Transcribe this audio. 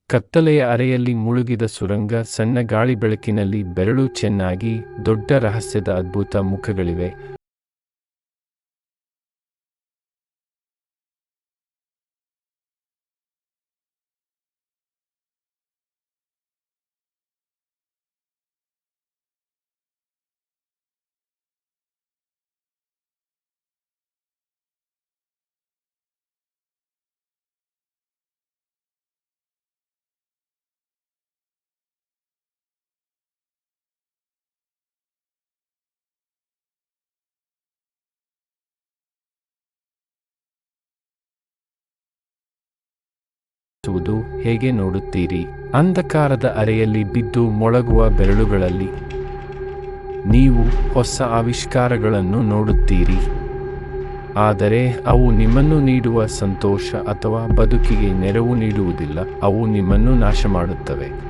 ಕತ್ತಲೆಯ ಅರೆಯಲ್ಲಿ ಮುಳುಗಿದ ಸುರಂಗ, ಸಣ್ಣ ಗಾಳಿ ಬೆಳಕಿನಲ್ಲಿ ಬೆರಳು ಚೆನ್ನಾಗಿ, ದೊಡ್ಡ ರಹಸ್ಯದ ಅದ್ಭುತ ಮುಖಗಳಿವೆ. ಹೇಗೆ ನೋಡುತ್ತೀರಿ? ಅಂಧಕಾರದ ಅರೆಯಲ್ಲಿ ಬಿದ್ದು ಮೊಳಗುವ ಬೆರಳುಗಳಲ್ಲಿ ನೀವು ಹೊಸ ಆವಿಷ್ಕಾರಗಳನ್ನು ನೋಡುತ್ತೀರಿ. ಆದರೆ ಅವು ನಿಮ್ಮನ್ನು ನೀಡುವ ಸಂತೋಷ ಅಥವಾ ಬದುಕಿಗೆ ನೆರವು ನೀಡುವುದಿಲ್ಲ, ಅವು ನಿಮ್ಮನ್ನು ನಾಶಮಾಡುತ್ತವೆ.